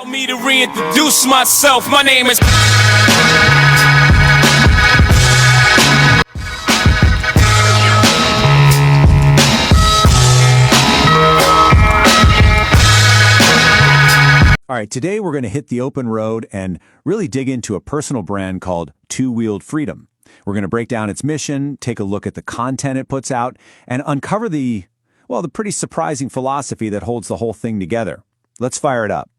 Allow me to reintroduce myself. My name is... All right, today we're going to hit the open road and really dig into a personal brand called Two-Wheeled Freedom. We're going to break down its mission, take a look at the content it puts out, and uncover the pretty surprising philosophy that holds the whole thing together. Let's fire it up.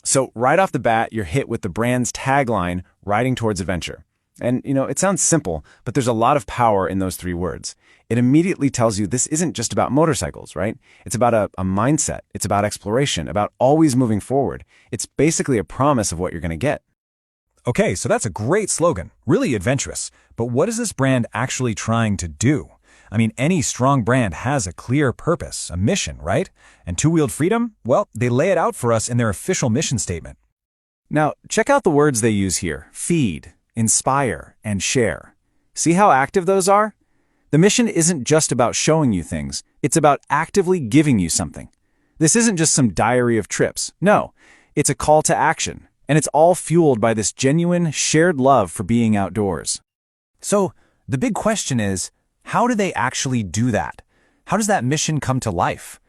So right off the bat, you're hit with the brand's tagline, Riding Towards Adventure. And, it sounds simple, but there's a lot of power in those three words. It immediately tells you this isn't just about motorcycles, right? It's about a mindset. It's about exploration, about always moving forward. It's basically a promise of what you're going to get. Okay, so that's a great slogan, really adventurous. But what is this brand actually trying to do? I mean, any strong brand has a clear purpose, a mission, right? And Two-Wheeled Freedom? Well, they lay it out for us in their official mission statement. Now, check out the words they use here: feed, inspire, and share. See how active those are? The mission isn't just about showing you things. It's about actively giving you something. This isn't just some diary of trips. No, it's a call to action. And it's all fueled by this genuine, shared love for being outdoors. So, the big question is, how do they actually do that? How does that mission come to life?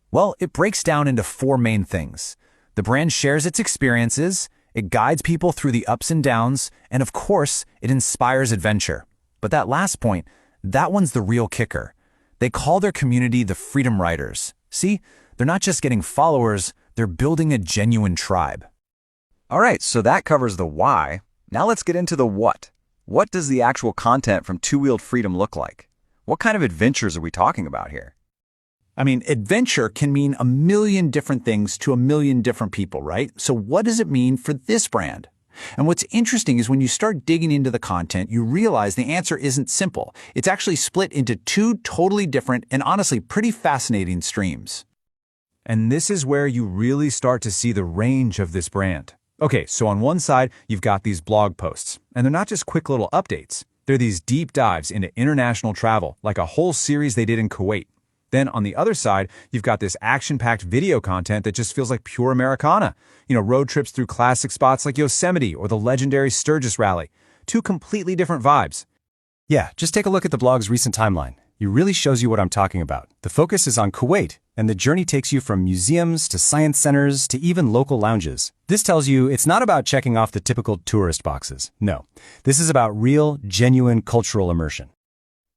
Well, it breaks down into four main things. The brand shares its experiences, it guides people through the ups and downs, and of course, it inspires adventure. But that last point, that one's the real kicker. They call their community the Freedom Riders. See, they're not just getting followers, they're building a genuine tribe. All right, so that covers the why. Now let's get into the what. What does the actual content from Two-Wheeled Freedom look like? What kind of adventures are we talking about here? I mean, adventure can mean a million different things to a million different people, right? So what does it mean for this brand? And what's interesting is when you start digging into the content, you realize the answer isn't simple. It's actually split into two totally different and honestly pretty fascinating streams. And this is where you really start to see the range of this brand. Okay, so on one side, you've got these blog posts, and they're not just quick little updates. They're these deep dives into international travel, like a whole series they did in Kuwait. Then on the other side, you've got this action-packed video content that just feels like pure Americana. Road trips through classic spots like Yosemite or the legendary Sturgis Rally. Two completely different vibes. Yeah, just take a look at the blog's recent timeline. It really shows you what I'm talking about. The focus is on Kuwait, and the journey takes you from museums to science centers to even local lounges. This tells you it's not about checking off the typical tourist boxes. No, this is about real, genuine cultural immersion.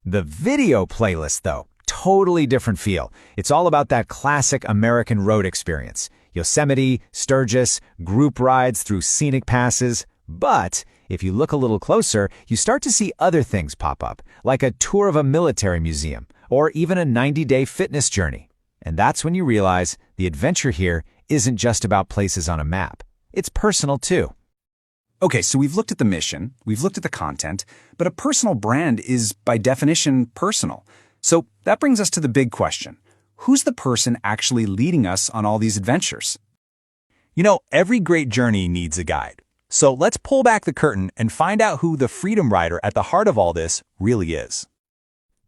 The video playlist, though, totally different feel. It's all about that classic American road experience. Yosemite, Sturgis, group rides through scenic passes. But if you look a little closer, you start to see other things pop up, like a tour of a military museum, or even a 90-day fitness journey. And that's when you realize the adventure here isn't just about places on a map. It's personal too. Okay, so we've looked at the mission, we've looked at the content, but a personal brand is, by definition, personal. So that brings us to the big question. Who's the person actually leading us on all these adventures? Every great journey needs a guide. So let's pull back the curtain and find out who the Freedom Rider at the heart of all this really is.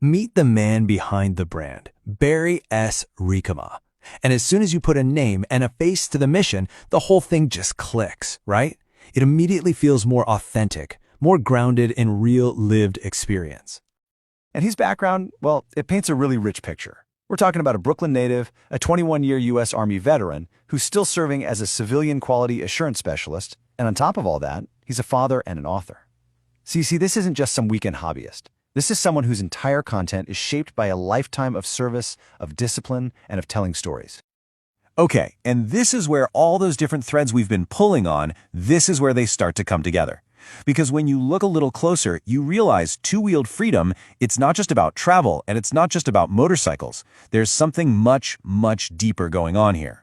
Meet the man behind the brand, Barry S. Rikama. And as soon as you put a name and a face to the mission, the whole thing just clicks, right? It immediately feels more authentic, more grounded in real lived experience. And his background, well, it paints a really rich picture. We're talking about a Brooklyn native, a 21-year U.S. Army veteran who's still serving as a civilian quality assurance specialist, and on top of all that, he's a father and an author. So you see, this isn't just some weekend hobbyist. This is someone whose entire content is shaped by a lifetime of service, of discipline, and of telling stories. Okay, and this is where all those different threads we've been pulling on, this is where they start to come together. Because when you look a little closer, you realize Two-Wheeled Freedom, it's not just about travel, and it's not just about motorcycles. There's something much, much deeper going on here.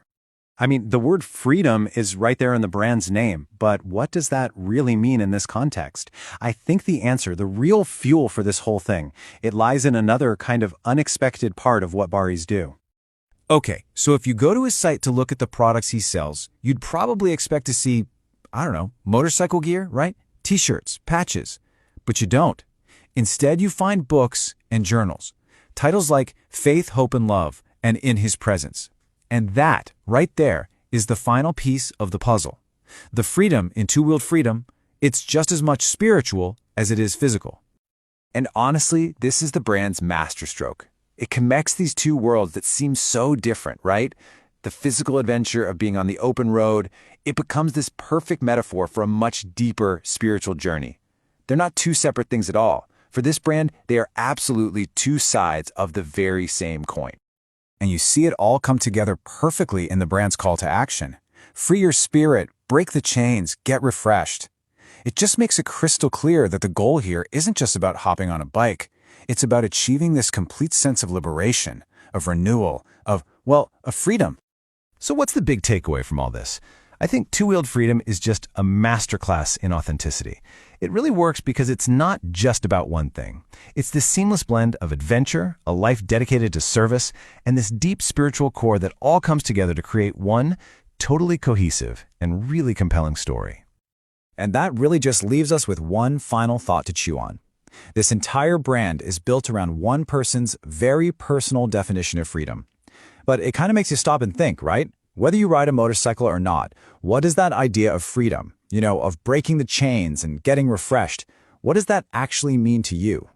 I mean, the word freedom is right there in the brand's name, but what does that really mean in this context? I think the answer, the real fuel for this whole thing, it lies in another kind of unexpected part of what Barry's do. Okay, so if you go to his site to look at the products he sells, you'd probably expect to see, motorcycle gear, right? T-shirts, patches. But you don't. Instead, you find books and journals. Titles like Faith, Hope, and Love and In His Presence. And that, right there, is the final piece of the puzzle. The freedom in two-wheeled freedom, it's just as much spiritual as it is physical. And honestly, this is the brand's masterstroke. It connects these two worlds that seem so different, right? The physical adventure of being on the open road, it becomes this perfect metaphor for a much deeper spiritual journey. They're not two separate things at all. For this brand, they are absolutely two sides of the very same coin. And you see it all come together perfectly in the brand's call to action. Free your spirit, break the chains, get refreshed. It just makes it crystal clear that the goal here isn't just about hopping on a bike. It's about achieving this complete sense of liberation, of renewal, of freedom. So what's the big takeaway from all this? I think two-wheeled freedom is just a masterclass in authenticity. It really works because it's not just about one thing. It's this seamless blend of adventure, a life dedicated to service, and this deep spiritual core that all comes together to create one totally cohesive and really compelling story. And that really just leaves us with one final thought to chew on. This entire brand is built around one person's very personal definition of freedom. But it kind of makes you stop and think, right? Whether you ride a motorcycle or not, what is that idea of freedom? Of breaking the chains and getting refreshed? What does that actually mean to you?